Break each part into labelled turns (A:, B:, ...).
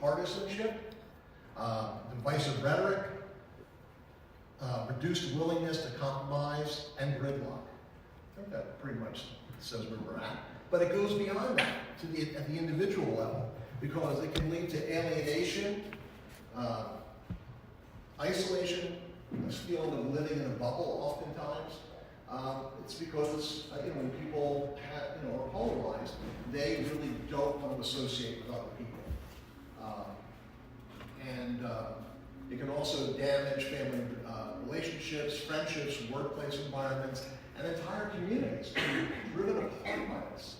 A: partisanship, divisive rhetoric, reduced willingness to compromise, and gridlock. I think that pretty much says where we're at. But it goes beyond that to at the individual level, because it can lead to alienation, isolation, this feeling of living in a bubble oftentimes. It's because when people are polarized, they really don't want to associate with other people. It can also damage family relationships, friendships, workplace environments, and entire communities driven apart by this.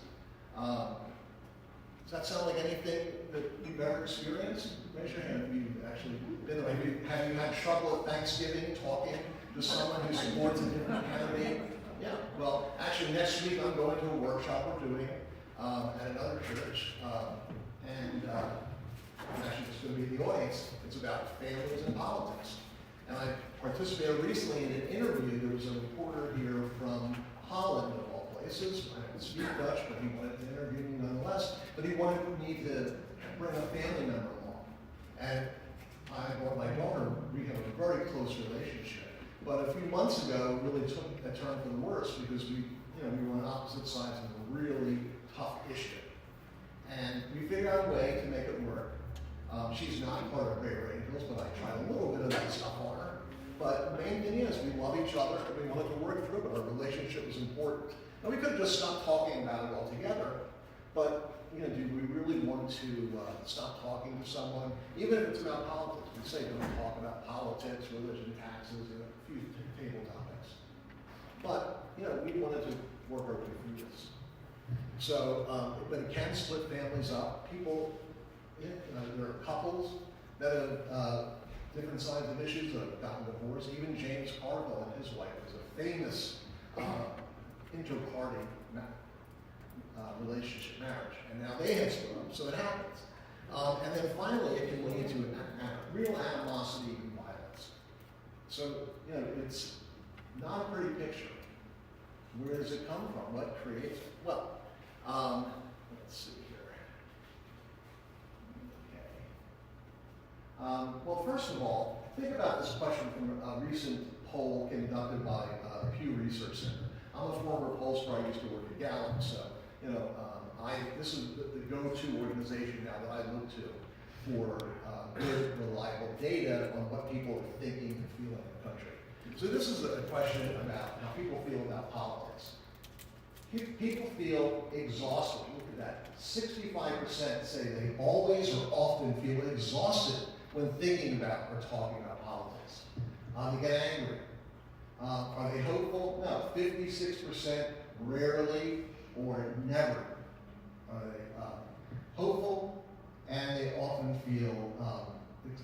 A: Does that sound like anything that you've ever experienced? Raise your hand if you've actually been there. Have you had trouble at Thanksgiving talking to someone who supports a different candidate? Yeah, well, actually next week I'm going to a workshop we're doing at another church, and I'm actually just going to be in the audience. It's about families and politics. And I participated recently in an interview. There was a reporter here from Holland, of all places. I don't speak Dutch, but he wanted to interview me nonetheless. But he wanted me to bring a family member along. And my daughter, we have a very close relationship. But a few months ago, it really took a turn for the worse because we were on opposite sides of a really tough issue. And we figured out a way to make it work. She's not part of Greater Angels, but I tried a little bit of that stuff on her. But the main thing is, we love each other and we wanted to work through it. Our relationship was important. And we could have just stopped talking about it altogether. But, do we really want to stop talking to someone? Even if it's about politics. We say don't talk about politics, religion, taxes, a few table topics. But, we wanted to work our way through this. So, but it can split families up. People, there are couples that have different sides of issues that have gotten divorced. Even James Carville and his wife was a famous inter-party relationship, marriage, and now they have split up, so it happens. And then finally, it can lead to real animosity and violence. So, it's not a pretty picture. Where does it come from? What creates it? Well, let's see here. Okay. Well, first of all, think about this question from a recent poll conducted by Pew Research Center. I'm a former pollster. I used to work at Gallup, so this is the go-to organization now that I look to for good, reliable data on what people are thinking and feeling in the country. So this is a question about how people feel about politics. People feel exhausted. Look at that. 65% say they always or often feel exhausted when thinking about or talking about politics. They get angry. Are they hopeful? No. 56% rarely or never are they hopeful, and they often feel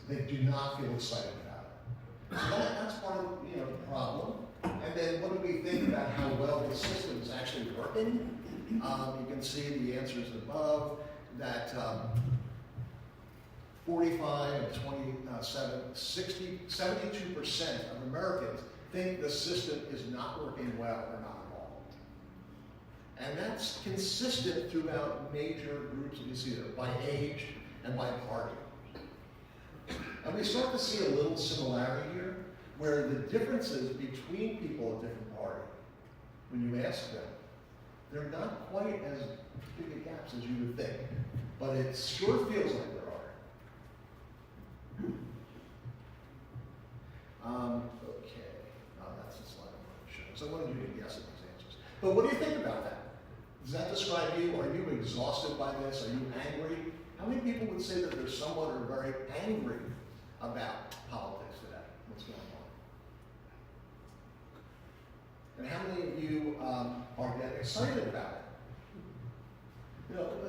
A: they do not feel excited about it. So that's part of the problem. And then what do we think about how well the system is actually working? You can see the answers above that 45 and 27, 72% of Americans think the system is not working well or not at all. And that's consistent throughout major groups that you see there, by age and by party. And we start to see a little similarity here, where the differences between people of different parties, when you ask them, they're not quite as big a gaps as you would think, but it sure feels like there are. Okay, that's the slide I wanted to show. So I wanted you to guess at these answers. But what do you think about that? Does that describe you? Are you exhausted by this? Are you angry? How many people would say that they're somewhat or very angry about politics today? What's going on? And how many of you are getting excited about it?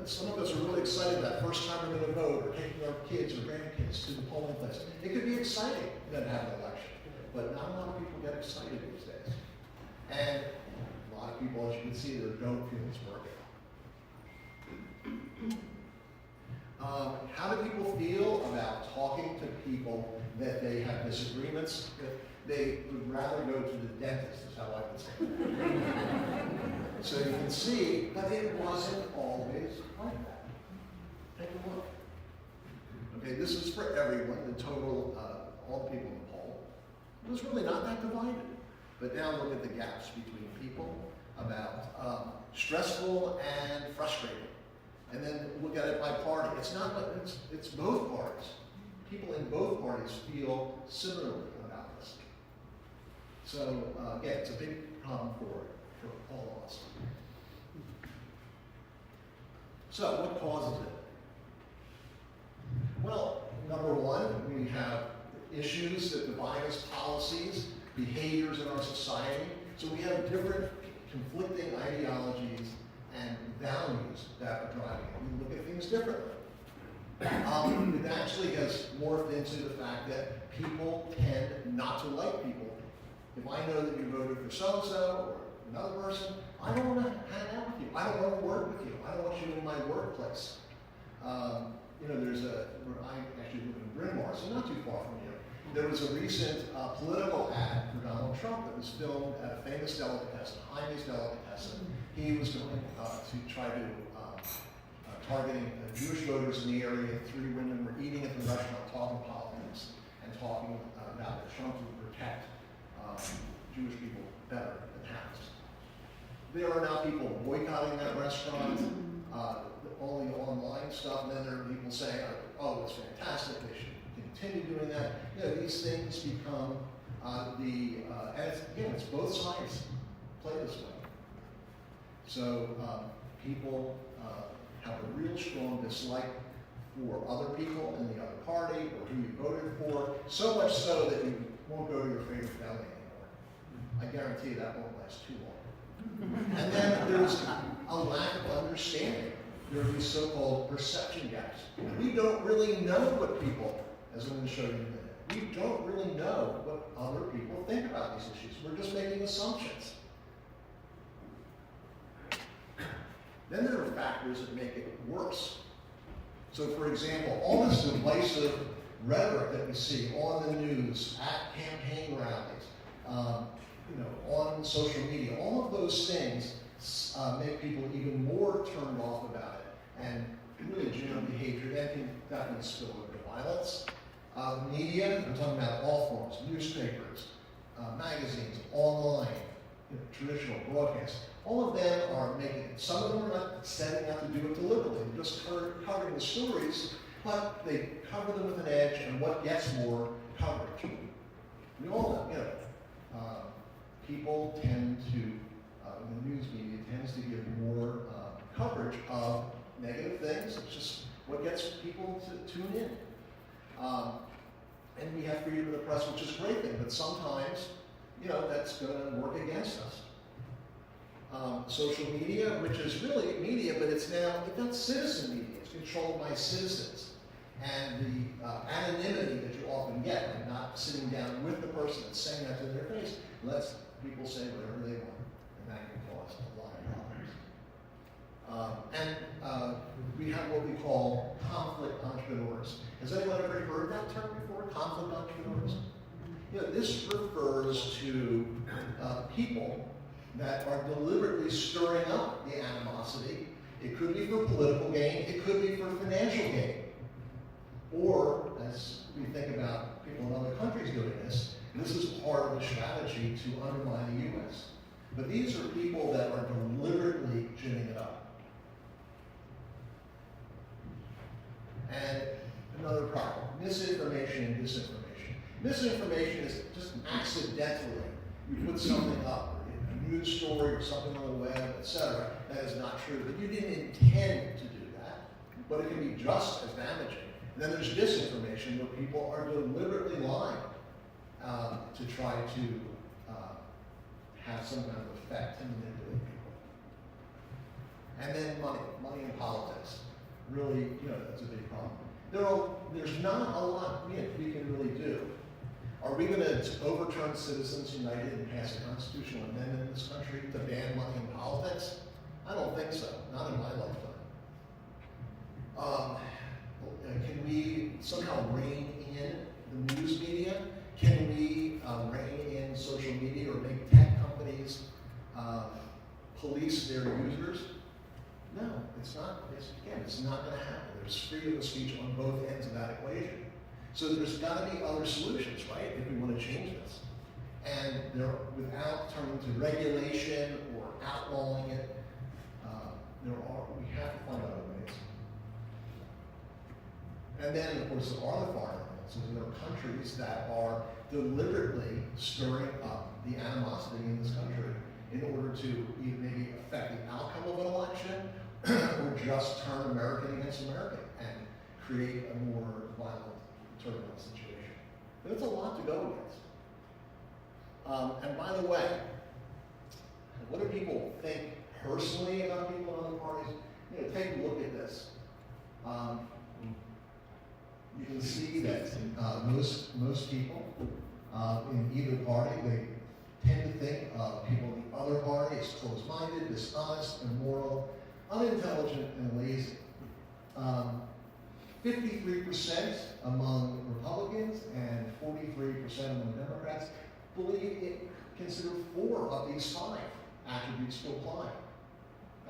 A: Some of us are really excited that first time we're going to vote, or taking our kids or grandkids to the polling place. It could be exciting to have an election, but not a lot of people get excited these days. And a lot of people, as you can see, there don't feel it's working. How do people feel about talking to people that they have disagreements with? They would rather go to the dentist, is how I would say it. So you can see, but it wasn't always like that. Take a look. Okay, this is for everyone, the total, all the people in the poll. It was really not that divided. But now look at the gaps between people about stressful and frustrating. And then look at it by party. It's not like it's both parties. People in both parties feel similarly about this. So again, it's a big problem for all of us. So what causes it? Well, number one, we have issues that divide us, policies, behaviors in our society. So we have different conflicting ideologies and values that are driving it. We look at things differently. It actually has morphed into the fact that people tend not to like people. If I know that you voted for so-and-so or another person, I don't want to hang out with you. I don't want to work with you. I don't want you in my workplace. Where I actually live in Bryn Mawr, so not too far from here. There was a recent political ad for Donald Trump that was filmed at a famous delicatessen, Jaime's Delicatessen. He was going to try to targeting Jewish voters in the area. 3 women were eating at the restaurant, talking politics, and talking about that Trump would protect Jewish people better than has. There are now people boycotting that restaurant, all the online stuff, and then there are people saying, oh, it's fantastic, they should continue doing that. These things become and it's both sides play this way. So people have a real strong dislike for other people in the other party or who you voted for, so much so that you won't go to your favorite deli anymore. I guarantee that won't last too long. And then there's a lack of understanding. There are these so-called perception gaps. We don't really know what people, as I'm going to show you in a minute, we don't really know what other people think about these issues. We're just making assumptions. Then there are factors that make it worse. So for example, all this divisive rhetoric that we see on the news, at campaign rallies, on social media, all of those things make people even more turned off about it and really general behavior that can definitely spill over to violence. Media, I'm talking about all forms, newspapers, magazines, online, traditional broadcast. All of them are making it. Some of them are not setting out to do it deliberately. They're just covering the stories, but they cover them with an edge, and what gets more coverage? We all know, people tend to, the news media tends to give more coverage of negative things. It's just what gets people to tune in. And we have freedom of the press, which is a great thing, but sometimes, that's going to work against us. Social media, which is really media, but it's not citizen media. It's controlled by citizens. And the anonymity that you often get, like not sitting down with the person and saying that to their face, lets people say whatever they want. And that can cause a lot of problems. We have what we call conflict entrepreneurs. Has anyone ever heard that term before? Conflict entrepreneurs? This refers to people that are deliberately stirring up the animosity. It could be for political gain, it could be for financial gain. Or, as we think about people in other countries doing this is part of a strategy to undermine the U.S. But these are people that are deliberately ginning it up. And another problem, misinformation and disinformation. Misinformation is just accidentally, you put something up, a news story or something on the web, etc. That is not true. But you didn't intend to do that, but it can be just as damaging. And then there's disinformation, where people are deliberately lying to try to have some kind of effect and manipulate people. And then money in politics. Really, that's a big problem. There's not a lot we can really do. Are we going to overturn Citizens United and pass a constitutional amendment in this country to ban money in politics? I don't think so. Not in my lifetime. Can we somehow rein in the news media? Can we rein in social media or make tech companies police their users? No, it's not. Again, it's not going to happen. There's freedom of speech on both ends of that equation. So there's got to be other solutions, right, if we want to change this. And without turning to regulation or outlawing it, we have to find other ways. And then, of course, there are the foreign elements. So there are countries that are deliberately stirring up the animosity in this country in order to either maybe affect the outcome of an election or just turn American against American and create a more violent, turbulent situation. But it's a lot to go against. And by the way, what do people think personally about people in other parties? Take a look at this. You can see that most people in either party, they tend to think of people in the other party as closed-minded, dishonest, immoral, unintelligent, and lazy. 53% among Republicans and 43% among Democrats consider 4 of these 5 attributes to apply.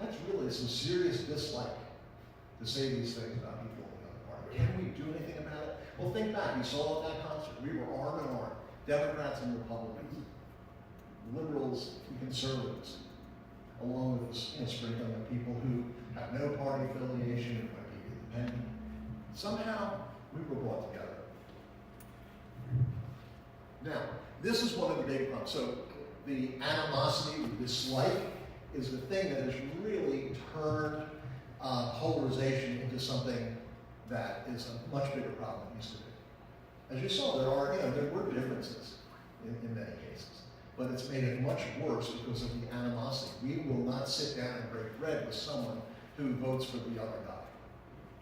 A: That's really some serious dislike to say these things about people in the other party. Can we do anything about it? Well, think back. You saw at that concert. We were arm in arm, Democrats and Republicans, liberals and conservatives, along with this sprinkling of people who have no party affiliation and might be independent. Somehow, we were brought together. Now, this is one of the big problems. So, the animosity, the dislike, is the thing that has really turned polarization into something that is a much bigger problem than it used to be. As you saw, there were differences in many cases, but it's made it much worse because of the animosity. We will not sit down and break bread with someone who votes for the other guy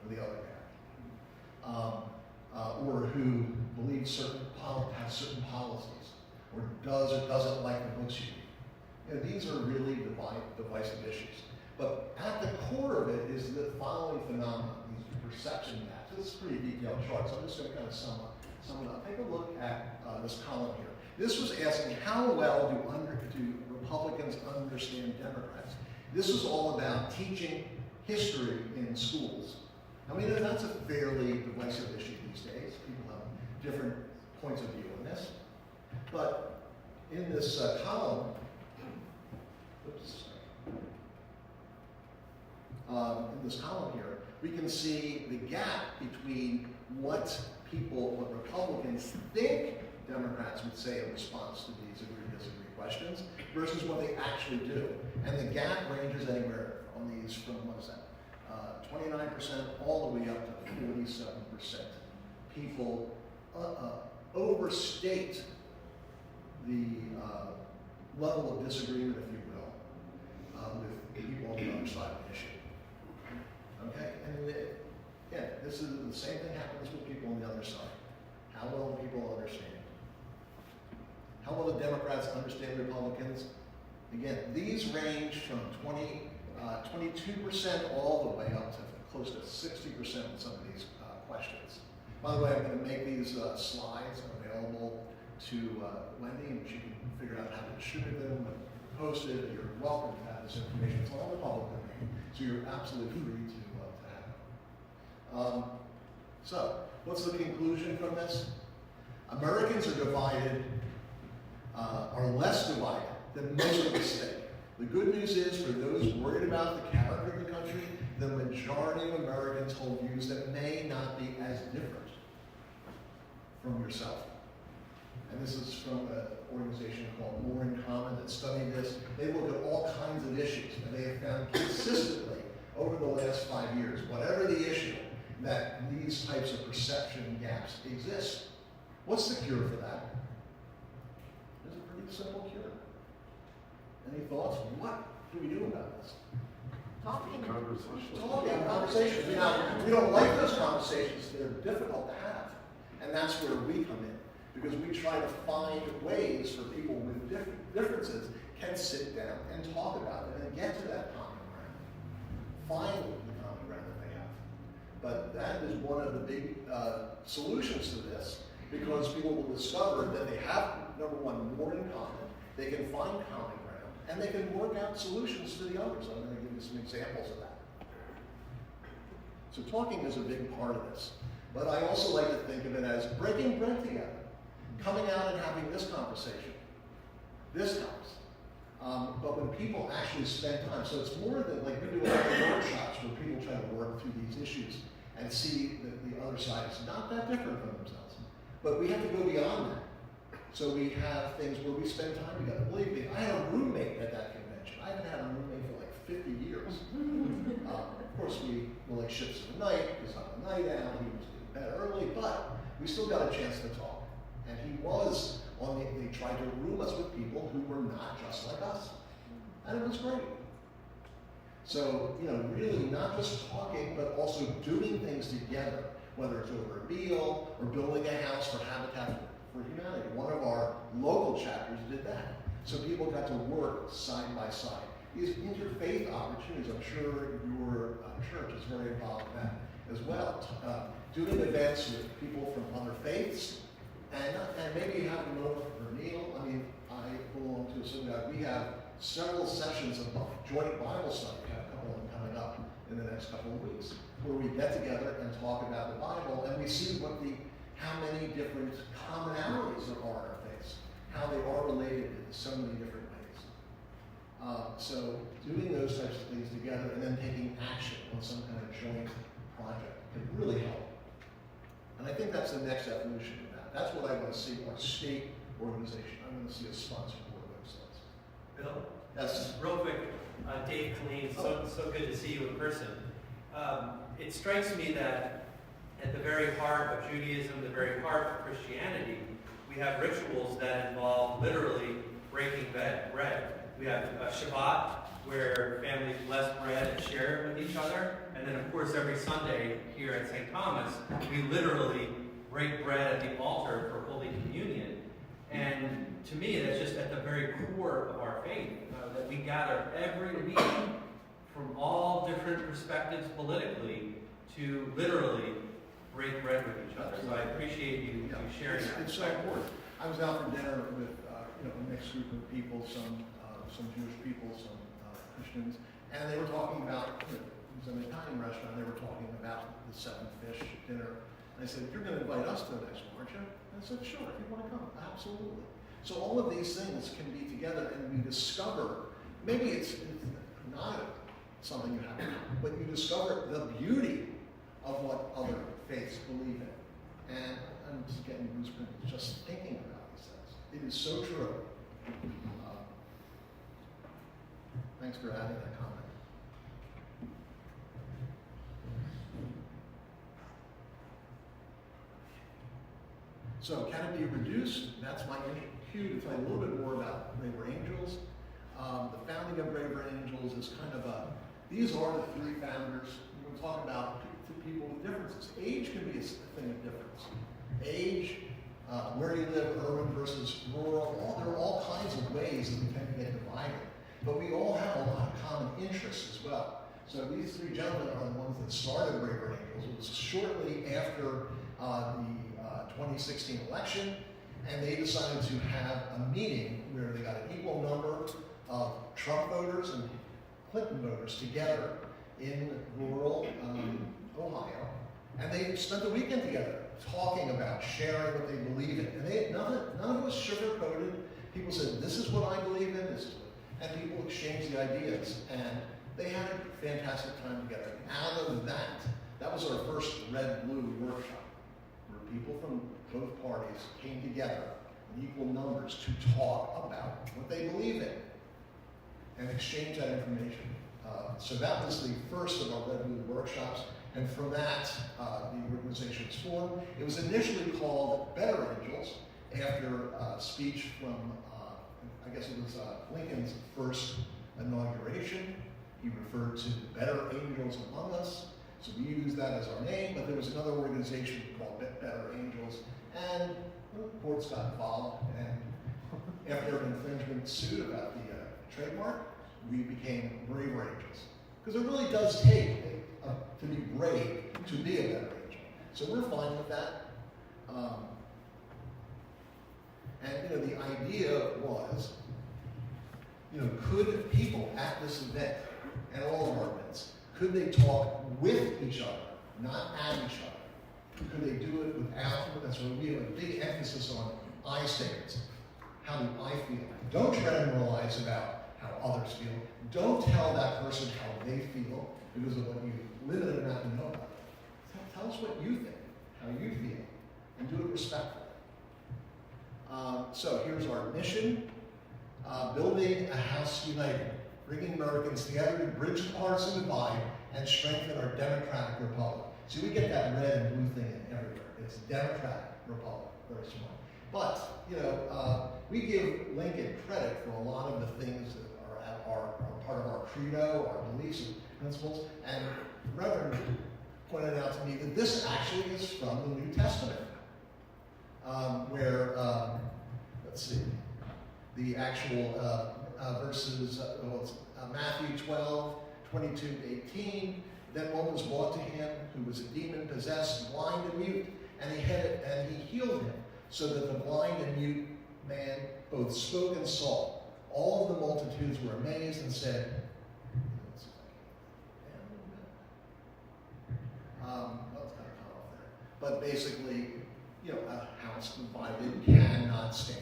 A: or the other guy, or who believes has certain policies, or does or doesn't like the books you read. These are really divisive issues. But at the core of it is the following phenomenon, these perception maps. This is a pretty detailed chart, so I'm just going to kind of sum it up. Take a look at this column here. This was asking how well do Republicans understand Democrats. This was all about teaching history in schools. I mean, that's a fairly divisive issue these days. People have different points of view on this. But in this column, in this column here, we can see the gap between what Republicans think Democrats would say in response to these agree-disagree questions versus what they actually do. And the gap ranges anywhere on these from, 29% all the way up to 47%. People overstate the level of disagreement, if you will, with people on the other side of the issue. Okay? And again, this is the same thing happens with people on the other side. How well do people understand? How well do Democrats understand Republicans? Again, these range from 22% all the way up to close to 60% in some of these questions. By the way, I'm going to make these slides available to Wendy, and she can figure out how to distribute them and post it. You're welcome to have this information. It's all in the public domain, so you're absolutely free to have it. So, what's the conclusion from this? Americans are divided, are less divided than most of the state. The good news is, for those worried about the character of the country, the majority of Americans hold views that may not be as different from yourself. And this is from an organization called More in Common that studied this. They look at all kinds of issues, and they have found consistently over the last 5 years, whatever the issue, that these types of perception gaps exist. What's the cure for that? There's a pretty simple cure. Any thoughts? What do we do about this?
B: Talking.
A: Conversations. Now, we don't like those conversations. They're difficult to have. And that's where we come in. Because we try to find ways for people with differences can sit down and talk about it and get to that common ground. Find the common ground that they have. But that is one of the big solutions to this, because people will discover that they have, number one, more in common. They can find common ground, and they can work out solutions to the others. I'm going to give you some examples of that. So talking is a big part of this. But I also like to think of it as breaking bread together, coming out and having this conversation. This helps. But when people actually spend time, so it's more than like we do a lot of workshops where people try to work through these issues and see that the other side is not that different from themselves. But we have to go beyond that. So we have things where we spend time together. Believe me, I had a roommate at that convention. I haven't had a roommate for like 50 years. Of course, we were like ships in the night, because I'm a night owl, he was in bed early, but we still got a chance to talk. And he was they tried to room us with people who were not just like us. And it was great. So, really not just talking, but also doing things together, whether it's over a meal or building a house for Habitat for Humanity. One of our local chapters did that. So people got to work side by side. These interfaith opportunities, I'm sure your church is very involved in that as well. Doing events with people from other faiths, and maybe have them over for a meal. I mean, I belong to a synagogue. We have several sessions of joint Bible study. We have a couple of them coming up in the next couple of weeks, where we get together and talk about the Bible, and we see how many different commonalities there are in our faiths, how they are related in so many different ways. So doing those types of things together and then taking action on some kind of joint project can really help. And I think that's the next evolution of that. That's what I want to see our state organization. I want to see a sponsored board websites.
B: Bill?
A: Yes.
B: Real quick, Dave Colleen, so good to see you in person. It strikes me that at the very heart of Judaism, the very heart of Christianity, we have rituals that involve literally breaking bread. We have a Shabbat, where families bless bread and share it with each other. And then, of course, every Sunday here at St. Thomas, we literally break bread at the altar for Holy Communion. And to me, that's just at the very core of our faith, that we gather every week from all different perspectives politically to literally break bread with each other. So I appreciate you sharing that.
A: It's so important. I was out for dinner with a mixed group of people, some Jewish people, some Christians, and they were talking about, it was an Italian restaurant, they were talking about the 7 fish dinner. And I said, you're going to invite us to the next one, aren't you? And I said, sure, if you want to come, absolutely. So all of these things can be together, and we discover, maybe it's not something you have to do, but you discover the beauty of what other faiths believe in. And I'm just getting goosebumps just thinking about these things. It is so true. Thanks for adding that comment. So, can it be reduced? That's my cue to tell you a little bit more about Braver Angels. The founding of Braver Angels is kind of these are the 3 founders. We're going to talk about people with differences. Age can be a thing of difference. Age, where you live, urban versus rural, there are all kinds of ways that we tend to get divided. But we all have a lot of common interests as well. So these 3 gentlemen are the ones that started Braver Angels. It was shortly after the 2016 election, and they decided to have a meeting where they got an equal number of Trump voters and Clinton voters together in rural Ohio, and they spent the weekend together talking about sharing what they believe in. And none of it was sugar-coated. People said, this is what I believe in, this is what, and people exchanged the ideas, and they had a fantastic time together. Out of that was our first red-blue workshop, where people from both parties came together in equal numbers to talk about what they believe in and exchange that information. So that was the first of our red-blue workshops, and from that, the organization was formed. It was initially called Better Angels, after a speech from, I guess it was Lincoln's first inauguration. He referred to the better angels among us, so we used that as our name, but there was another organization called Better Angels, and courts got involved, and after an infringement suit about the trademark, we became Braver Angels. Because it really does take to be brave to be a better angel. So we're fine with that. And the idea was, could people at this event and all of our events, could they talk with each other not at each other? Could they do it without? That's why we have a big emphasis on I statements. How do I feel? Don't generalize about how others feel. Don't tell that person how they feel because of what you limited amount to know about them. Tell us what you think, how you feel, and do it respectfully. So here's our mission. Building a house united, bringing Americans together to bridge the partisan divide and strengthen our democratic republic. See, we get that red and blue thing everywhere. It's democratic republic, very smart. But, you know, we give Lincoln credit for a lot of the things that are part of our credo, our beliefs and principles. And Reverend pointed out to me that this actually is from the New Testament, where, let's see, the actual verses, Matthew 12, 22 to 18. Then one was brought to him who was a demon-possessed, blind and mute, and he healed him, so that the blind and mute man both spoke and saw. All of the multitudes were amazed and said, well, it's kind of cut off there. But basically, you know, a house divided cannot stand.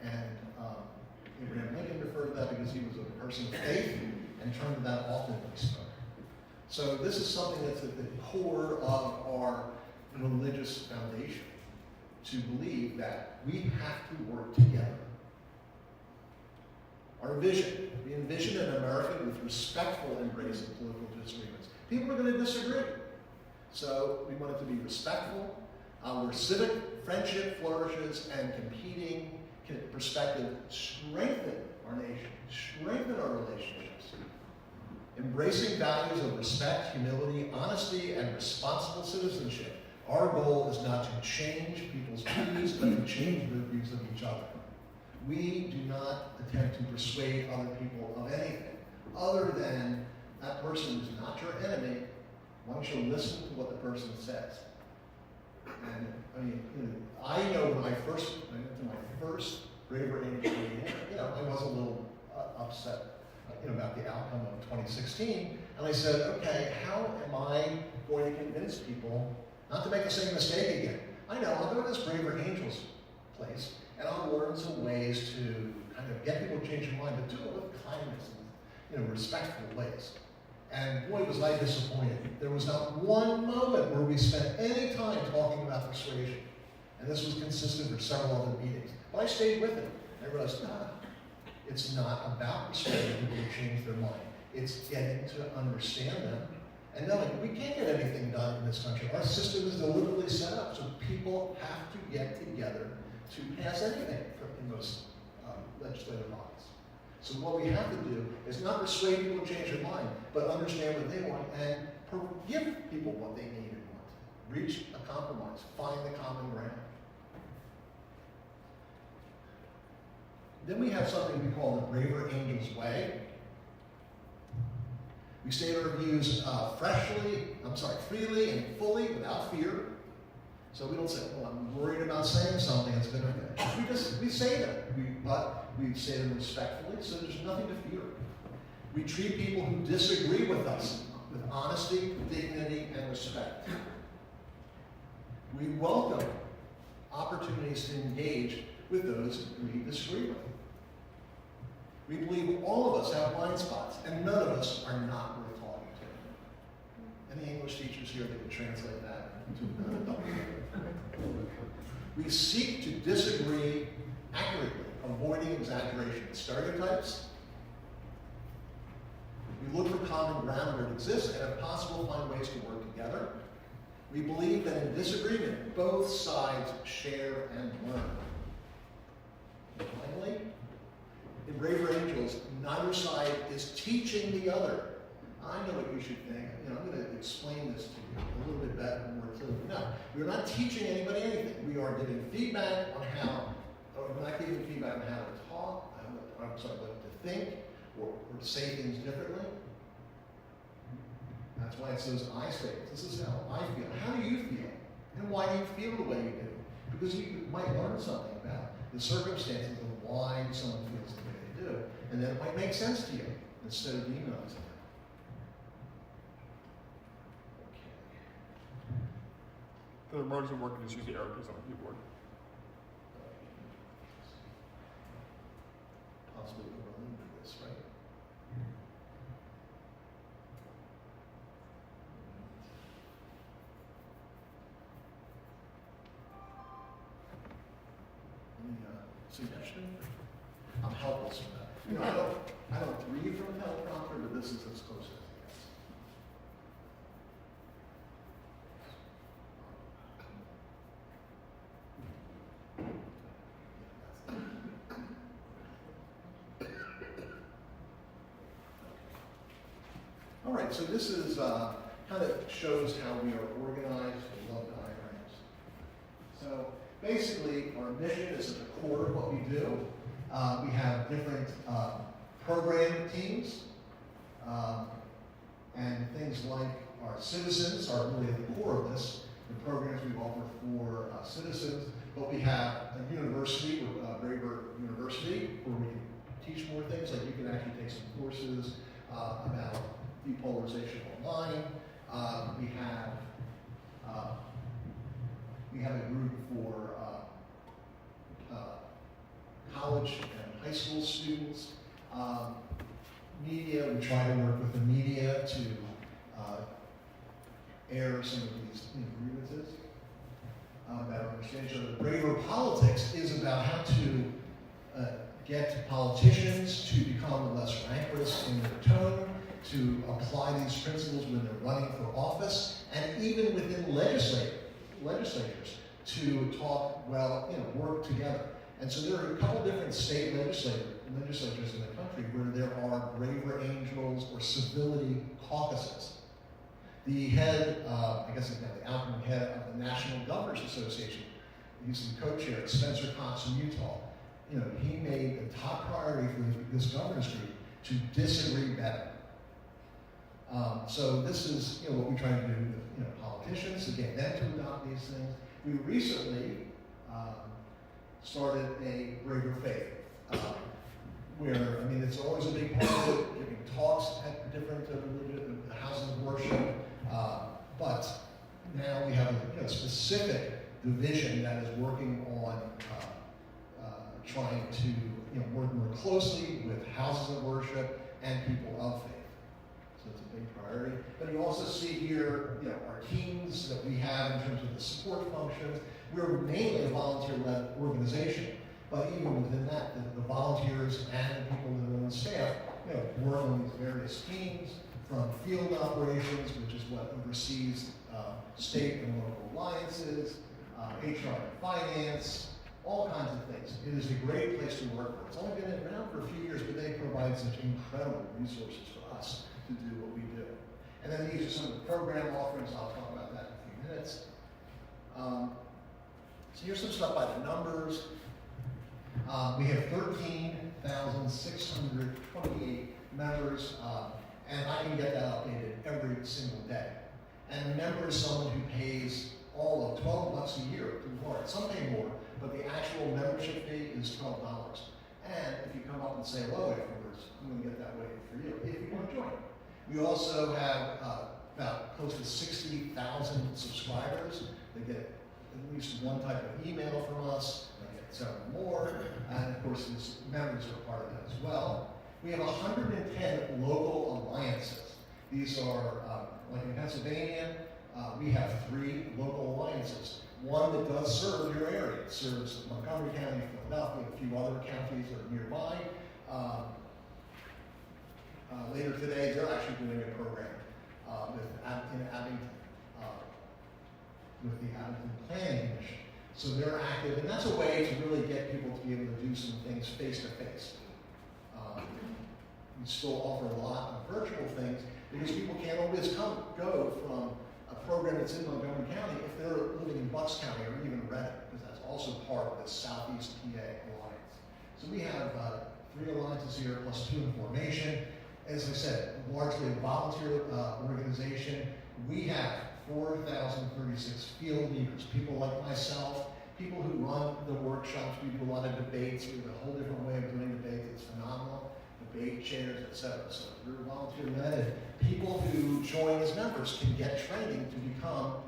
A: And Abraham Lincoln referred to that because he was a person of faith and turned to that often when he spoke. So this is something that's at the core of our religious foundation, to believe that we have to work together. Our vision, we envision an America with respectful embrace of political disagreements. People are going to disagree. So we want it to be respectful, where civic friendship flourishes and competing perspective strengthen our nation, strengthen our relationships. Embracing values of respect, humility, honesty, and responsible citizenship. Our goal is not to change people's views, but to change their views of each other. We do not attempt to persuade other people of anything other than that person is not your enemy. Why don't you listen to what the person says? And I mean, I know when I went to my first Braver Angels meeting, I was a little upset about the outcome of 2016. And I said, okay, how am I going to convince people not to make the same mistake again? I know, I'll go to this Braver Angels place, and I'll learn some ways to kind of get people to change their mind, but do it with kindness and respectful ways. And boy, was I disappointed. There was not one moment where we spent any time talking about persuasion. And this was consistent for several other meetings. But I stayed with it. I realized, it's not about persuading people to change their mind. It's getting to understand them and knowing we can't get anything done in this country. Our system is deliberately set up so people have to get together to pass anything in most legislative bodies. So what we have to do is not persuade people to change their mind, but understand what they want and give people what they need and want. Reach a compromise, find the common ground. Then we have something we call the Braver Angels Way. We state our views freely and fully, without fear. So we don't say, well, I'm worried about saying something that's going to, we say them. But we say them respectfully, so there's nothing to fear. We treat people who disagree with us with honesty, dignity, and respect. We welcome opportunities to engage with those we disagree with. We believe all of us have blind spots, and none of us are not worth talking to. Any English teachers here that can translate that to We seek to disagree accurately, avoiding exaggeration and stereotypes. We look for common ground where it exists, and if possible, find ways to work together. We believe that in disagreement, both sides share and learn. And finally, in Braver Angels, neither side is teaching the other. I know what you should think. I'm going to explain this to you a little bit better and more clearly. No, we're not teaching anybody anything. We are giving feedback on how, or we're not giving feedback on how to talk, what to think, or to say things differently. That's why it says I statements. This is how I feel. How do you feel? And why do you feel the way you do? Because you might learn something about the circumstances of why someone feels the way they do, and then it might make sense to you instead of demonizing it. Okay.
C: The remote isn't working, just use the arrow keys on the keyboard.
A: Possibly overloaded this, right? Any suggestion? I'm helpless with that. You know, I don't read from a teleprompter, but this is as close as it gets. All right, so this is kind of shows how we are organized. We love diagrams. So basically, our mission is at the core of what we do. We have different program teams, and things like our citizens are really at the core of this. The programs we offer for citizens, but we have a university, Braver University, where we can teach more things. Like you can actually take some courses about depolarization online. We have a group for college and high school students. Media, we try to work with the media to air some of these grievances. Better understand each other. Braver Politics is about how to get politicians to become less rancorous in their tone, to apply these principles when they're running for office, and even within legislatures to talk, work together. And so there are a couple different state legislatures in the country where there are Braver Angels or civility caucuses. The head, the outgoing head of the National Governors Association, he's the co-chair, Spencer Cox in Utah. He made a top priority for this governors group to disagree better. So this is what we try to do with politicians, to get them to adopt these things. We recently started a Braver Faith, where, it's always a big part of it, giving talks at different houses of worship, but now we have a specific division that is working on trying to work more closely with houses of worship and people of faith. So it's a big priority. But you also see here, our teams that we have in terms of the support functions. We're mainly a volunteer-led organization, but even within that, the volunteers and the people that are on staff, work on these various teams, from field operations, which is what oversees state and local alliances, HR and finance, all kinds of things. It is a great place to work for. It's only been around for a few years, but they provide such incredible resources for us to do what we do. And then these are some of the program offerings. I'll talk about that in a few minutes. So here's some stuff by the numbers. We have 13,628 members, and I can get that updated every single day. And a member is someone who pays all of $12 a year to Lord. Some pay more, but the actual membership fee is $12. And if you come up and say hello afterwards, I'm going to get that waived for you if you want to join. We also have about close to 60,000 subscribers. They get at least one type of email from us. They get several more. And of course, these members are part of that as well. We have 110 local alliances. These are, like in Pennsylvania, we have 3 local alliances. One that does serve your area. It serves Montgomery County, Philadelphia, a few other counties that are nearby. Later today, they're actually doing a program in Abington, with the Abington Planning Commission. So they're active, and that's a way to really get people to be able to do some things face to face. We still offer a lot of virtual things because people can't always go from a program that's in Montgomery County if they're living in Bucks County or even Reading, because that's also part of the Southeast PA Alliance. So we have 3 alliances here, plus 2 in formation. As I said, largely a volunteer organization. We have 4,036 field leaders, people like myself, people who run the workshops. We do a lot of debates. We have a whole different way of doing debate that's phenomenal. Debate chairs, etc. So we're volunteer-led. People who join as members can get training to become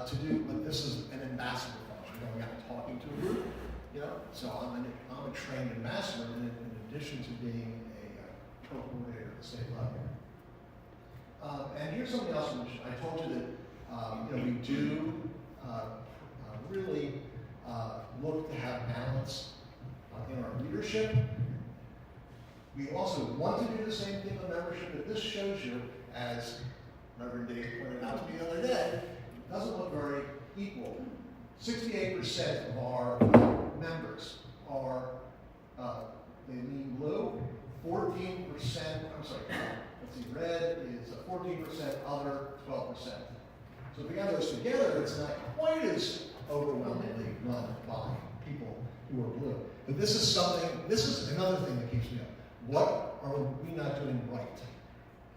A: to do, but this is an ambassador function, going out and talking to a group, you know. So I'm a trained ambassador in addition to being a co-coordinator at the state level. And here's something else which I told you that you know, we do really look to have balance in our leadership. We also want to do the same thing on membership, but this shows you, as Reverend Dave pointed out to me the other day, it doesn't look very equal. 68% of our members are, they lean blue, 14%, I'm sorry, let's see, red is 14%, other 12%. So if we add those together, it's not quite as overwhelmingly run by people who are blue. But this is something, this is another thing that keeps me up. What are we not doing right?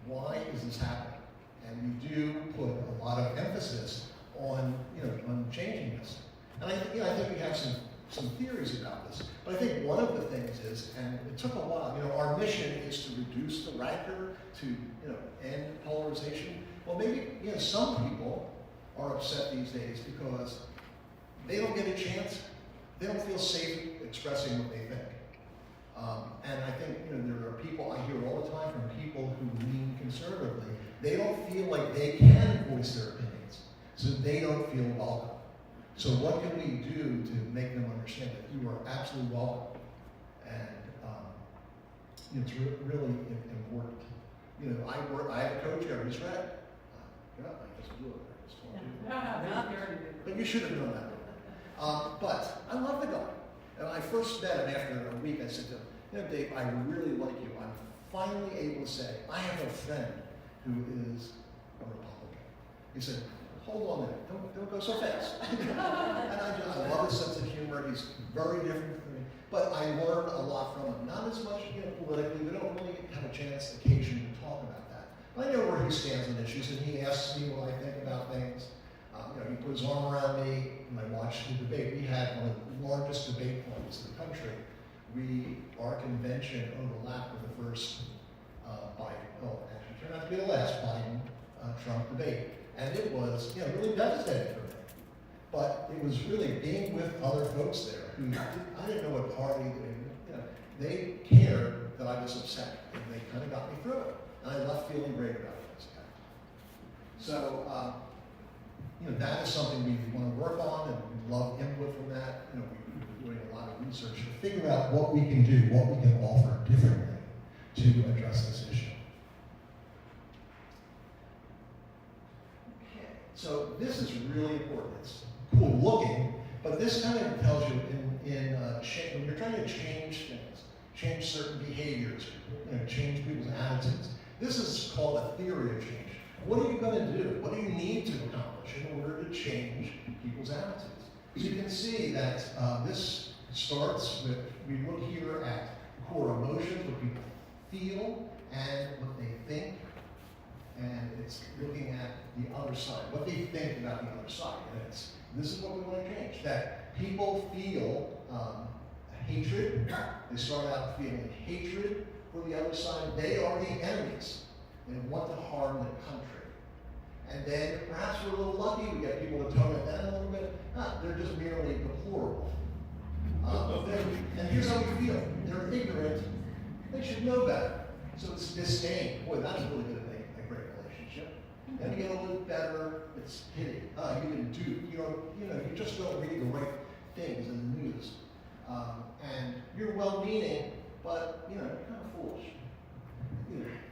A: Why is this happening? And we do put a lot of emphasis on, you know, on changing this. And I think we have some theories about this. But I think one of the things is, and it took a while, you know, our mission is to reduce the rancor, to, you know, end polarization. Well, maybe, you know, some people are upset these days because they don't get a chance, they don't feel safe expressing what they think. And I think, you know, there are people I hear all the time from people who lean conservatively. They don't feel like they can voice their opinions, so they don't feel welcome. So what can we do to make them understand that you are absolutely welcome? And it's really important. You know, I have a co-chair who's red. I just blew it. I just told you. But you should have known that. But I love the guy. And when I first met him after a week, I said to him, you know, Dave, I really like you. I'm finally able to say, I have a friend who is a Republican. He said, hold on there, don't go so fast. And I love his sense of humor. He's very different from me. But I learned a lot from him. Not as much, you know, politically. We don't really have a chance occasionally to talk about that. But I know where he stands on issues, and he asks me what I think about things. You know, he put his arm around me when I watched the debate. We had one of the largest debate points in the country. Our convention overlapped with the first actually turned out to be the last Biden-Trump debate. And it was, you know, really devastating for me. But it was really being with other folks there who, I didn't know what party, you know, they cared that I was upset. And they kind of got me through it. And I left feeling great about it. So, you know, that is something we want to work on, and we love input from that. You know, we're doing a lot of research to figure out what we can do, what we can offer differently to address this issue. Okay, so this is really important. It's cool looking, but this kind of tells you when you're trying to change things, change certain behaviors, you know, change people's attitudes. This is called a theory of change. What are you going to do? What do you need to accomplish in order to change people's attitudes? So you can see that this starts with, we look here at core emotions, what people feel and what they think. And it's looking at the other side, what they think about the other side. And this is what we want to change, that people feel hatred. They start out feeling hatred for the other side. They are the enemies. They want to harm the country. And then perhaps we're a little lucky, we get people to tone it down a little bit. They're just merely deplorable. And here's how we feel. They're ignorant. They should know better. So it's disdain. Boy, that's really going to make a great relationship. Then you get a little better, it's pity. You can do, you just don't read the right things in the news. And you're well-meaning, but, you're kind of foolish.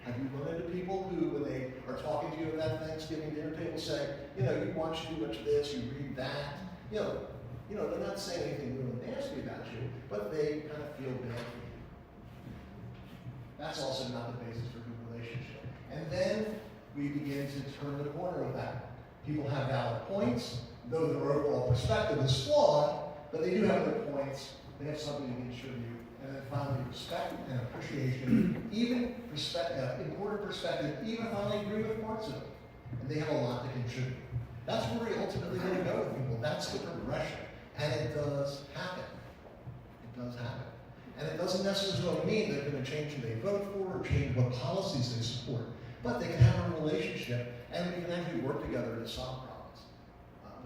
A: Have you run into people who, when they are talking to you at that Thanksgiving dinner table, say, you watch too much of this, you read that. They're not saying anything really nasty about you, but they kind of feel bad for you. That's also not the basis for a good relationship. And then we begin to turn the corner with that. People have valid points, though their overall perspective is flawed, but they do have their points. They have something to contribute. And then finally, respect and appreciation, even important perspective, even if I only agree with parts of it. And they have a lot to contribute. That's where we ultimately want to go with people. That's the progression. And it does happen. It does happen. And it doesn't necessarily mean they're going to change who they vote for or change what policies they support. But they can have a relationship, and we can actually work together to solve problems.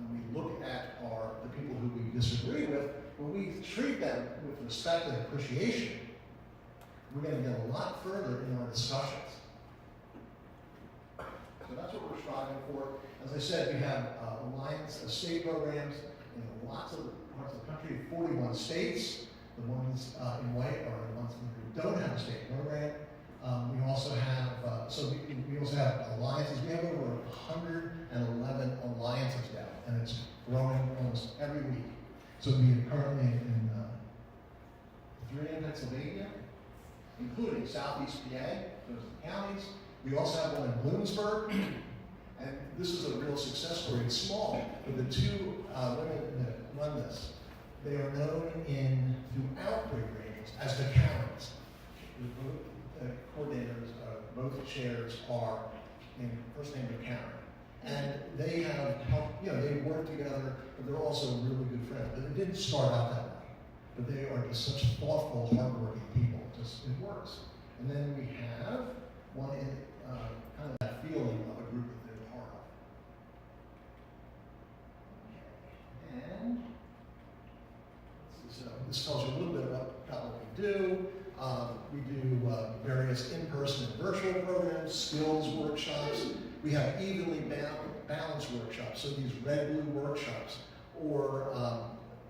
A: when we look at the people who we disagree with, when we treat them with respect and appreciation, we're going to get a lot further in our discussions. So that's what we're striving for. As I said, we have alliance state programs in lots of parts of the country, 41 states. The ones in white are the ones who don't have a state program. We also have, we also have alliances. We have over 111 alliances now, and it's growing almost every week. So we are currently in 3 in Pennsylvania, including Southeast PA, those are the counties. We also have one in Bloomsburg, and this is a real success story. It's small, but the 2 women that run this, they are known throughout Great Ranges as the Karens. The coordinators, both chairs are first name are Karen. And they have helped, they work together, but they're also really good friends. But it didn't start out that way. But they are just such thoughtful, hardworking people. It works. And then we have one in kind of that feeling of a group that they're part of. Okay. And so this tells you a little bit about what we do. We do various in-person and virtual programs, skills workshops. We have evenly balanced workshops, so these red-blue workshops, or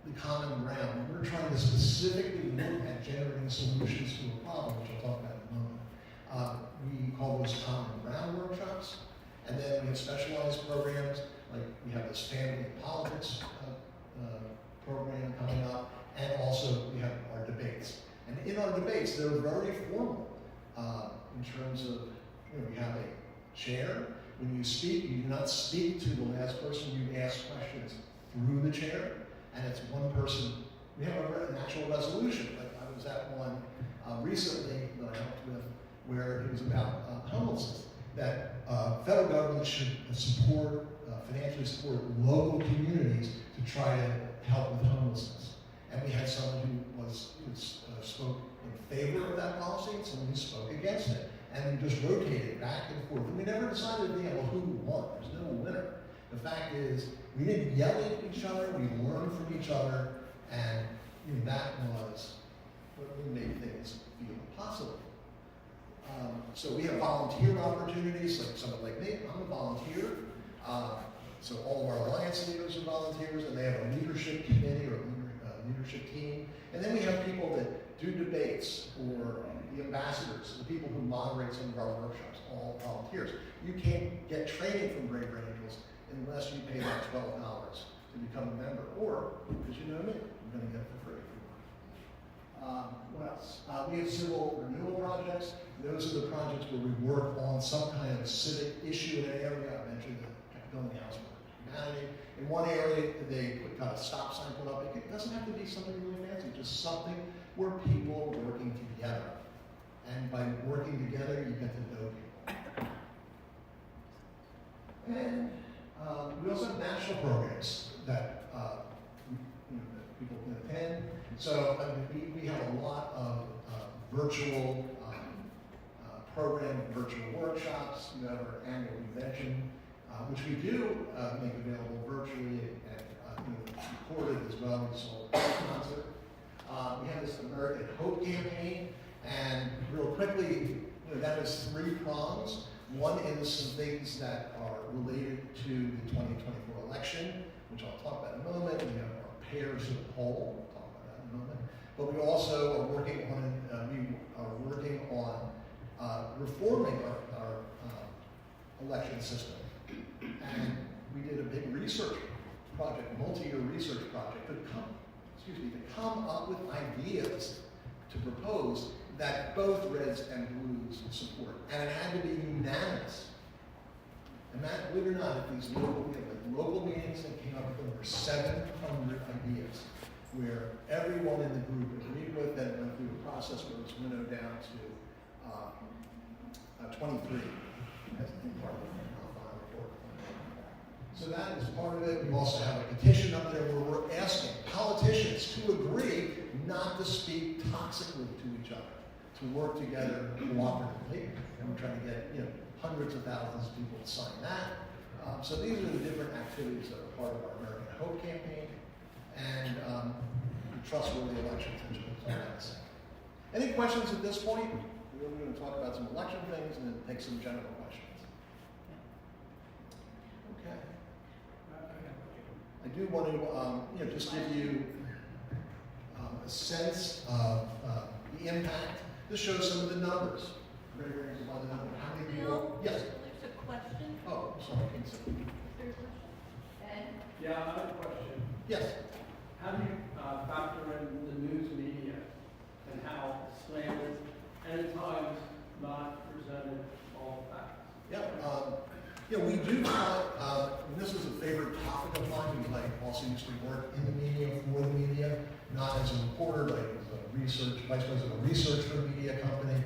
A: the common ground. We're trying to specifically look at generating solutions to a problem, which I'll talk about in a moment. We call those common ground workshops, and then we have specialized programs, like we have this family politics program coming up, and also we have our debates. And in our debates, they're very formal in terms of, we have a chair. When you speak, you do not speak to the last person. You ask questions through the chair, and it's one person. We have an actual resolution. Like I was at one recently that I helped with, where it was about homelessness. That federal government should financially support local communities to try to help with homelessness. And we had someone who spoke in favor of that policy, and someone who spoke against it. And we just rotated back and forth. And we never decided, who won. There's no winner. The fact is, we didn't yell at each other, we learned from each other, and that was what really made things feel possible. So we have volunteer opportunities, like someone like me, I'm a volunteer. So all of our alliance leaders are volunteers, and they have a leadership committee or leadership team. And then we have people that do debates, or the ambassadors, the people who moderate some of our workshops, all volunteers. You can't get training from Great Angels unless you pay that $12 to become a member, or, because you know me, you're going to get it for free. What else? We have civil renewal projects. Those are the projects where we work on some kind of civic issue in an area. I mentioned the building house for humanity. In one area, they got a stop sign put up. It doesn't have to be something really fancy, just something where people are working together. And by working together, you get to know people. And we also have national programs that, that people can attend. So we have a lot of virtual program, virtual workshops. We have our annual convention, which we do make available virtually and recorded as well. We saw a concert. We have this American Hope campaign, and real quickly, that is 3 prongs. One is some things that are related to the 2024 election, which I'll talk about in a moment. We have our pairs of the poll. We'll talk about that in a moment. But we also are working on reforming our election system. And we did a big research project, multi-year research project, to come up with ideas to propose that both Reds and Blues support. And it had to be unanimous. And that, believe it or not, at these local meetings, they came up with over 700 ideas, where everyone in the group agreed with, and went through a process where it was winnowed down to 23 as part of the final report. So that is part of it. We also have a petition up there where we're asking politicians to agree not to speak toxically to each other, to work together cooperatively. And we're trying to get hundreds of thousands of people to sign that. So these are the different activities that are part of our American Hope campaign and trustworthy election officials. Any questions at this point? We're going to talk about some election things and then take some general questions. Okay. I do want to just give you a sense of the impact. This shows some of the numbers. Very, very good by the number. How many people? Yes.
D: There's a question.
A: Oh, sorry.
D: Is there a question? Ed?
E: Yeah, I have a question.
A: Yes.
E: How do you factor in the news media and how slanted and at times not presented all facts?
A: Yeah. We do try, and this is a favorite topic of mine because I also used to work in the media, for the media, not as a reporter, but as a vice president of research for a media company.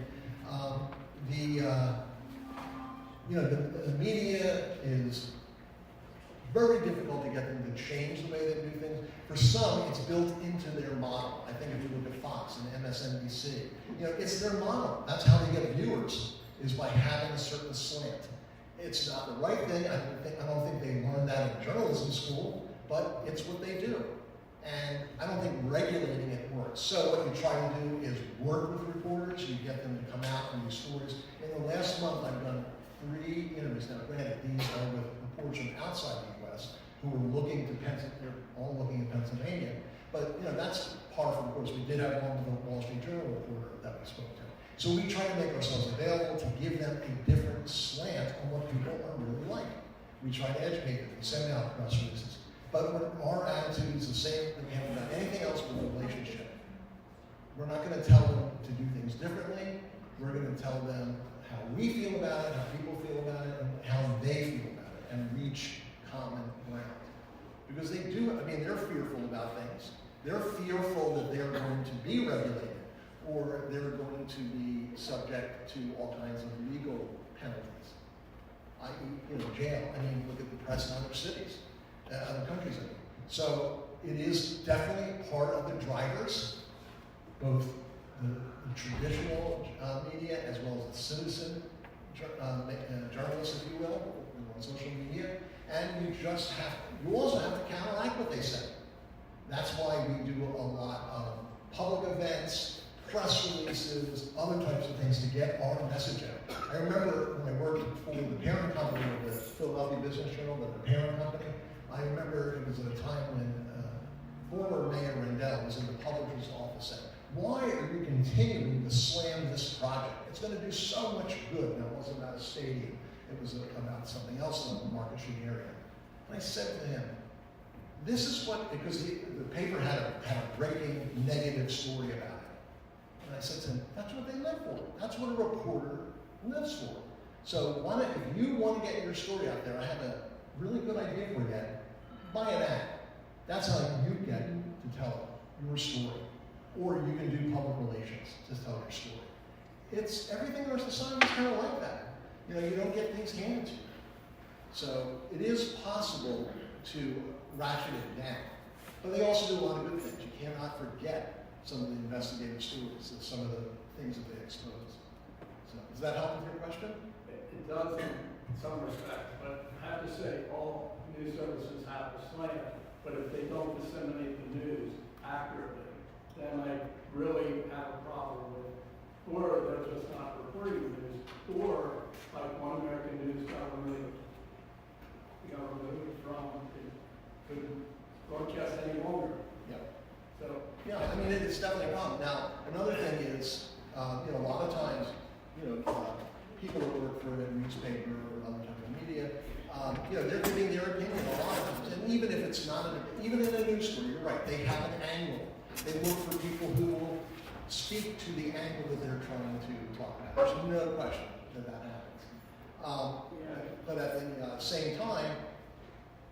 A: The media is very difficult to get them to change the way they do things. For some, it's built into their model. I think if you look at Fox and MSNBC, it's their model. That's how they get viewers, is by having a certain slant. It's not the right thing. I don't think they learned that in journalism school, but it's what they do. And I don't think regulating it works. So what you try to do is work with reporters. You get them to come out and do stories. In the last month, I've done 3 interviews. Now, granted, these are with reporters from outside the U.S. who are looking to Pennsylvania, all looking at Pennsylvania. But that's part of the course. We did have one with the Wall Street Journal reporter that we spoke to. So we try to make ourselves available to give them a different slant on what people are really like. We try to educate them. We send out press releases. But our attitude is the same that we haven't done anything else with the relationship. We're not going to tell them to do things differently. We're going to tell them how we feel about it, how people feel about it, and how they feel about it, and reach common ground. Because they're fearful about things. They're fearful that they're going to be regulated, or they're going to be subject to all kinds of legal penalties, i.e., jail. Look at the press in other cities. Other countries. So it is definitely part of the drivers, both the traditional media as well as the citizen journalists, if you will, on social media. And you also have to counteract what they say. That's why we do a lot of public events, press releases, other types of things to get our message out. I remember when I worked for the parent company of the Philadelphia Business Journal, the parent company. I remember it was at a time when former Mayor Rendell was in the publisher's office saying, "Why are you continuing to slam this project? It's going to do so much good." Now, it wasn't about a stadium. It was about something else in the Market Street area. And I said to him, this is what, because the paper had a breaking negative story about it. And I said to him, that's what they live for. That's what a reporter lives for. So if you want to get your story out there, I have a really good idea for you. Buy an ad. That's how you get to tell your story. Or you can do public relations to tell your story. It's everything in our society is kind of like that. You don't get things handed to you. So it is possible to ratchet it down. But they also do a lot of good things. You cannot forget some of the investigative stories and some of the things that they expose. So does that help with your question?
E: It does in some respects, but I have to say all news services have a slant, but if they don't disseminate the news accurately, then I really have a problem with, or they're just not reporting the news, or like One American News got removed from the broadcast any longer.
A: Yeah.
E: So
A: Yeah, it's definitely a problem. Now, another thing is, a lot of times, people that work for a newspaper or other type of media, they're giving their opinion a lot of times. And even if it's not, even in a news story, you're right, they have an angle. They look for people who will speak to the angle that they're trying to talk about. There's no question that happens. But at the same time,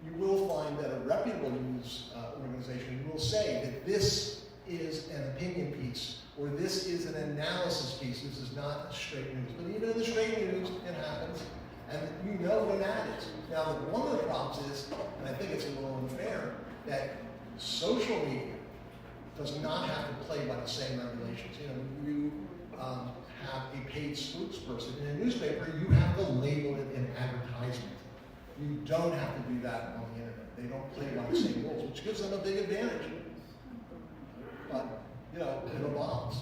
A: you will find that a reputable news organization will say that this is an opinion piece, or this is an analysis piece. This is not straight news. But even in the straight news, it happens, and you know when that is. Now, one of the problems is, and I think it's a little unfair, that social media does not have to play by the same regulations. You have a paid spokesperson in a newspaper, you have to label it an advertisement. You don't have to do that on the internet. They don't play by the same rules, which gives them a big advantage. But, you know, it evolves.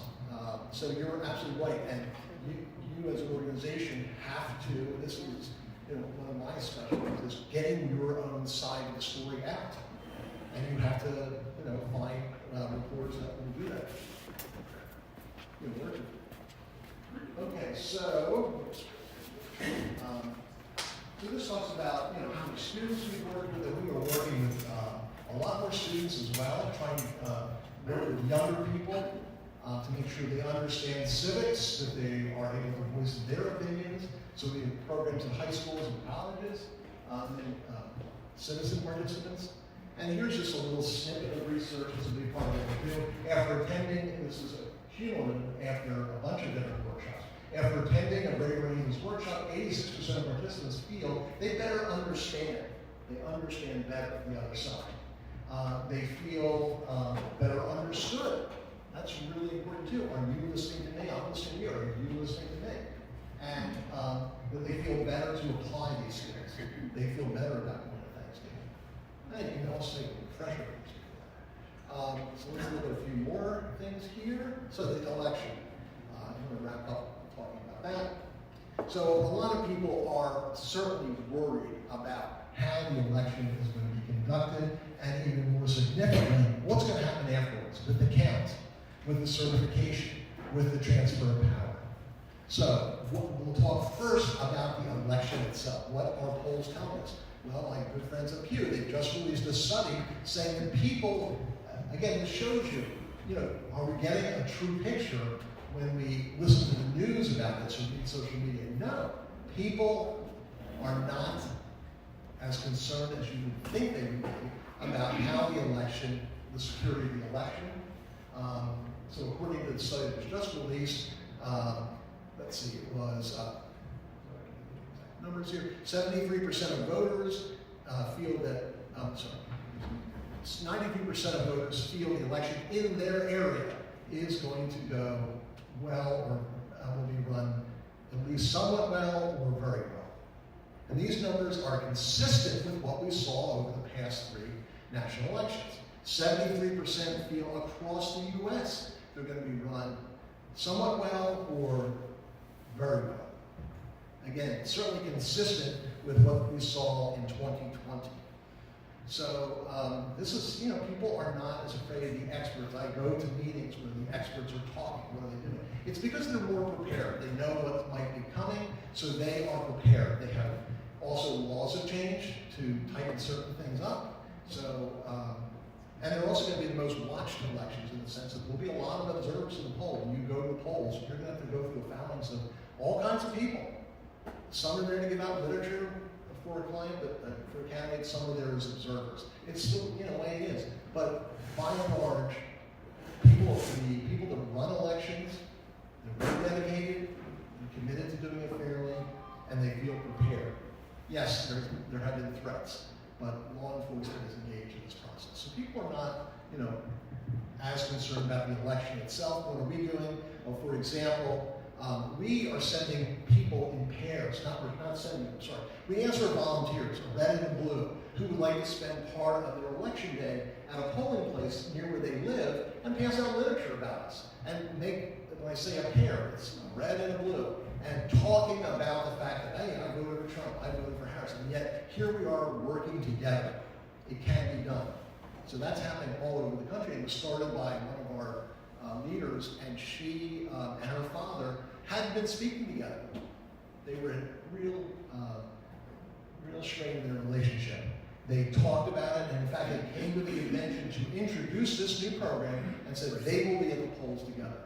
A: So you're absolutely right. And you as an organization have to, and this is, you know, one of my specialties, is getting your own side of the story out. And you have to, you know, find reporters that will do that. Good work. Okay, so this talks about, you know, how many students we work with, and we are working with a lot more students as well, trying to work with younger people to make sure they understand civics, that they are able to voice their opinions. So we have programs in high schools and colleges, and citizen participants. And here's just a little snippet of research. This is a big part of what we do. After attending, and this is a cumulative after a bunch of different workshops, after attending a Ray Rainey's workshop, 86% of participants feel they better understand. They understand better the other side. They feel better understood. That's really important too. Are you listening to me? I'm listening to you. Are you listening to me? And that they feel better to apply these skills. They feel better about going to Thanksgiving. And you can also take pressure. So let's look at a few more things here. So the election. I'm going to wrap up talking about that. So a lot of people are certainly worried about how the election is going to be conducted, and even more significantly, what's going to happen afterwards with the count, with the certification, with the transfer of power. So we'll talk first about the election itself. What our polls tell us? Well, my good friends at Pew, they've just released a study saying that people, again, this shows you, you know, are we getting a true picture when we listen to the news about this or read social media? No. People are not as concerned as you would think they would be about how the election, the security of the election. So according to the study that was just released, let's see, it was, numbers here, 73% of voters feel that, 93% of voters feel the election in their area is going to go well or will be run at least somewhat well or very well. And these numbers are consistent with what we saw over the past 3 national elections. 73% feel across the U.S. they're going to be run somewhat well or very well. Again, certainly consistent with what we saw in 2020. So this is, you know, people are not as afraid of the experts. I go to meetings where the experts are talking. What are they doing? It's because they're more prepared. They know what might be coming, so they are prepared. They have also laws have changed to tighten certain things up. So, and they're also going to be the most watched elections in the sense that there'll be a lot of observers in the poll. When you go to the polls, you're going to have to go through a phalanx of all kinds of people. Some are there to give out literature for a client, but for a candidate, some are there as observers. It's still, you know, the way it is. But by and large, people that run elections, they're very dedicated, they're committed to doing it fairly, and they feel prepared. Yes, there have been threats, but law enforcement is engaged in this process. So people are not, you know, as concerned about the election itself. What are we doing? Well, for example, we are sending people in pairs, we answer volunteers, red and blue, who would like to spend part of their election day at a polling place near where they live and pass out literature about us. And make, when I say a pair, it's a red and a blue, and talking about the fact that, hey, I voted for Trump, I voted for Harris, and yet here we are working together. It can be done. So that's happening all over the country. It was started by one of our leaders, and she and her father hadn't been speaking together. They were in real strain in their relationship. They talked about it, and in fact, they came to the convention to introduce this new program and said they will be at the polls together.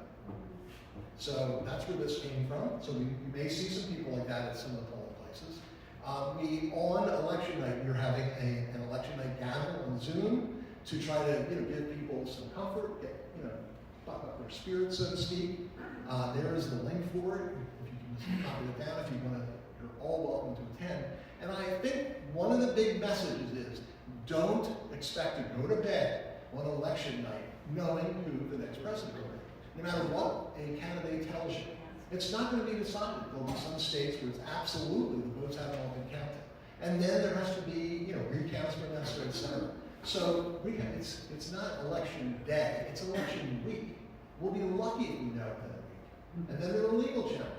A: So that's where this came from. So you may see some people like that at some of the polling places. On election night, we're having an election night gathering on Zoom to try to, you know, give people some comfort, get, you know, buck up their spirits, so to speak. There is the link for it. If you can just copy it down, if you want to, you're all welcome to attend. And I think one of the big messages is don't expect to go to bed on election night knowing who the next president will be. No matter what a candidate tells you, it's not going to be decided. There'll be some states where it's absolutely the votes haven't all been counted. And then there has to be, recounts where necessary, et cetera. So it's not election day, it's election week. We'll be lucky if we know it that week. And then there are legal challenges.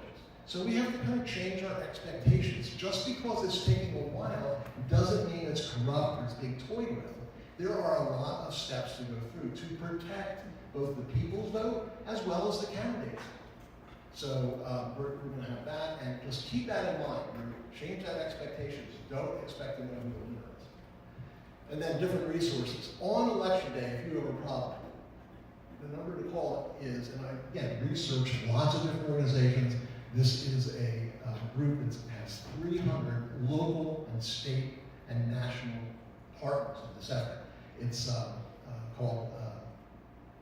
A: So we have to kind of change our expectations. Just because it's taking a while doesn't mean it's corrupt or it's being toyed with. There are a lot of steps to go through to protect both the people's vote as well as the candidates. So we're going to have that, and just keep that in mind. Change that expectations. Don't expect to know who the winner is. And then different resources. On election day, if you have a problem, the number to call is, and I, again, researched lots of different organizations. This is a group that has 300 local and state and national partners in this effort. It's called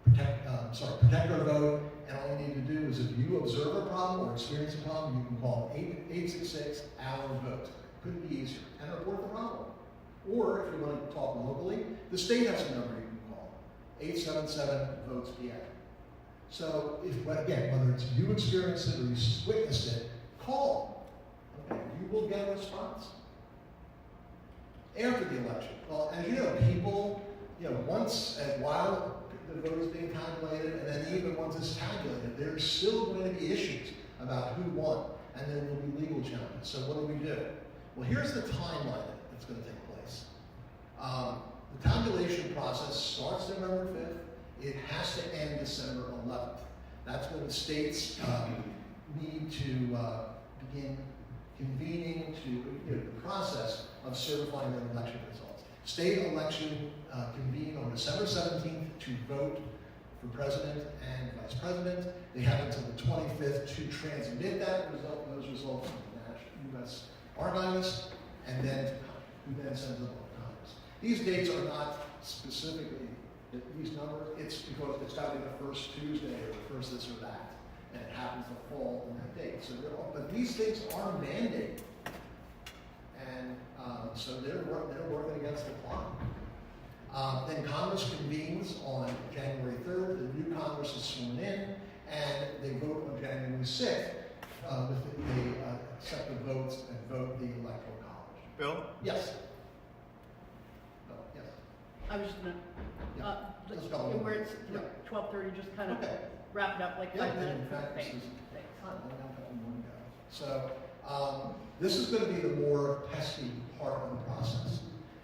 A: Protect Our Vote, and all you need to do is if you observe a problem or experience a problem, you can call 866-OUR-VOTE. Couldn't be easier, and report the problem. Or if you want to talk locally, the state has a number you can call, 877-VOTES-PA. So, again, whether it's you experienced it or you witnessed it, call. Okay, you will get a response. After the election, well, as you know, people, once and while the vote is being calculated, and then even once it's tabulated, there's still going to be issues about who won, and there will be legal challenges. So what do we do? Well, here's the timeline that's going to take place. The tabulation process starts November 5th. It has to end December 11th. That's when the states need to begin convening to the process of certifying their election results. State election convene on December 17th to vote for president and vice president. They have until the 25th to transmit those results to the U.S. archivists, and then who then sends them to Congress. These dates are not specifically these numbers. It's because it's got to be the first Tuesday or the first this or that, and it happens to fall on that date. So but these things are mandated, and so they're working against the clock. Then Congress convenes on January 3rd. The new Congress is sworn in, and they vote on January 6th. They accept the votes and vote the Electoral College.
C: Bill?
A: Yes. No, yes.
D: I was just gonna,
A: Let's go.
D: where it's
A: Yeah.
D: 12:30, just kind of
A: Okay.
D: wrap it up like
A: Yeah,
D: 5 minutes.
A: in fact, this
D: Thanks.
A: is-
D: Thanks.
A: So this is going to be the more pesky part of the process.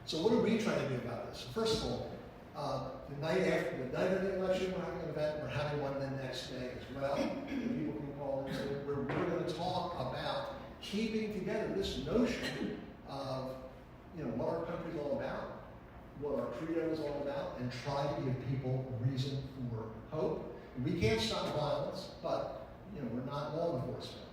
A: So what are we trying to do about this? First of all, the night of the election, we're having an event. We're having one the next day as well. People can call and say we're going to talk about keeping together this notion of what our country's all about, what our credo is all about, and try to give people reason for hope. We can't stop violence, but we're not law enforcement.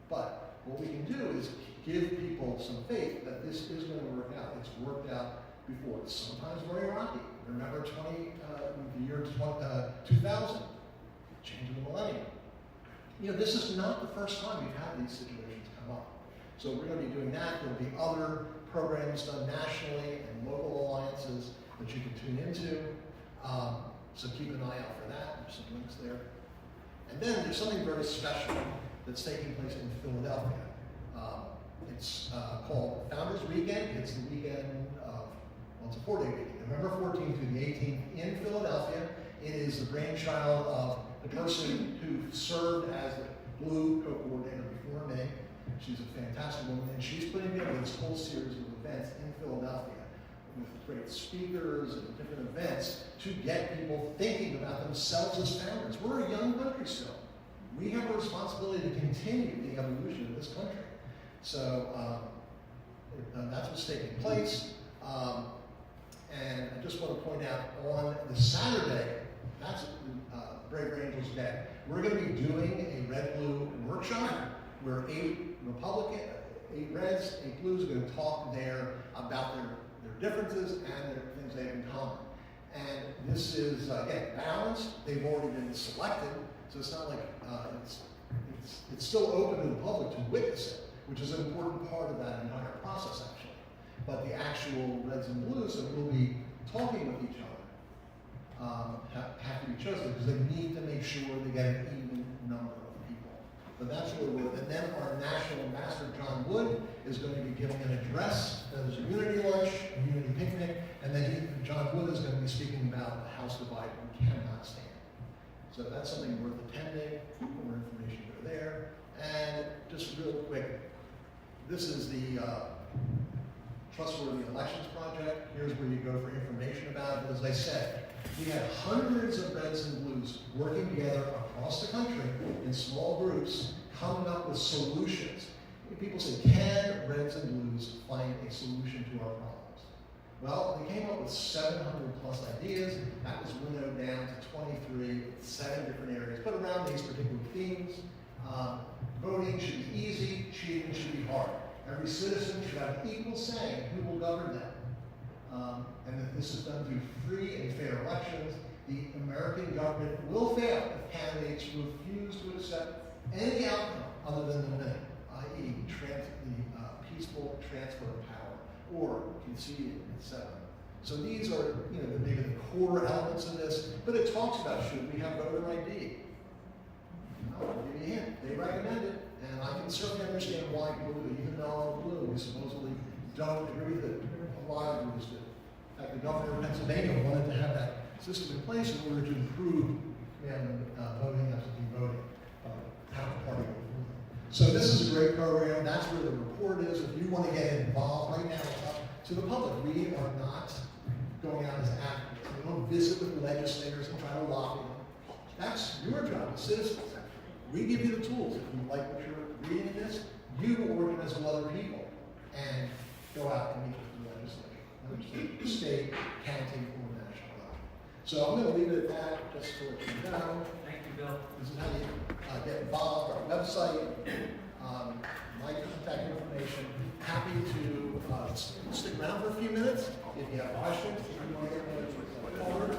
A: But what we can do is give people some faith that this is going to work out. It's worked out before. It's sometimes very rocky. Remember the year 2000, change of the millennium. This is not the first time we've had these situations come up. So we're going to be doing that. There'll be other programs done nationally and local alliances that you can tune into. So keep an eye out for that. There's some links there. And then there's something very special that's taking place in Philadelphia. It's called Founders Weekend. It's the weekend of, it's a 4-day weekend, November 14th through the 18th in Philadelphia. It is the brainchild of the person who served as the Blue co-coordinator before me. She's a fantastic woman, and she's putting together this whole series of events in Philadelphia with great speakers and different events to get people thinking about themselves as founders. We're a young country still. We have a responsibility to continue the evolution of this country. So that's what's taking place. And I just want to point out on the Saturday, that's Brave Angels Day. We're going to be doing a red-blue workshop where 8 Reds, 8 Blues are going to talk there about their differences and their things they have in common. And this is, again, balanced. They've already been selected, so it's not like it's still open to the public to witness it, which is an important part of that entire process, actually. But the actual Reds and Blues will be talking with each other, have to be chosen because they need to make sure they get an even number of people. But that's where we're, and then our national ambassador, John Wood, is going to be giving an address. There's a unity lunch, a unity picnic, and then John Wood is going to be speaking about the House divide we cannot stand. So that's something worth attending. For more information, go there. And just real quick, this is the Trustworthy Elections Project. Here's where you go for information about it. As I said, we had hundreds of reds and blues working together across the country in small groups, coming up with solutions. People say, can reds and blues find a solution to our problems? Well, they came up with 700 plus ideas. That was winnowed down to 23, 7 different areas, but around these particular themes. Voting should be easy, cheating should be hard. Every citizen should have equal say in who will govern them. And that this is done through free and fair elections. The American government will fail if candidates refuse to accept any outcome other than the winning, i.e. the peaceful transfer of power, or conceding, etc. So these are, maybe the core elements of this, but it talks about should we have voter ID? I'll give you a hint. They recommend it, and I can certainly understand why people do, even though I'm blue, we supposedly don't agree with it. A lot of blues do. In fact, the governor of Pennsylvania wanted to have that system in place in order to improve voting, absentee voting, have a party vote. So this is a great program. That's where the report is. If you want to get involved, right now it's up to the public. We are not going out as advocates. We don't visit with legislators and try to lobby them. That's your job as citizens. We give you the tools. If you like what you're reading in this, you organize with other people and go out and meet with the legislature, whether it's the state, county, or national level. So I'm going to leave it at that, just to let you know.
B: Thank you, Bill.
A: This is how you get involved. Our website, my contact information. Happy to stick around for a few minutes if you have questions. If you want to get forward,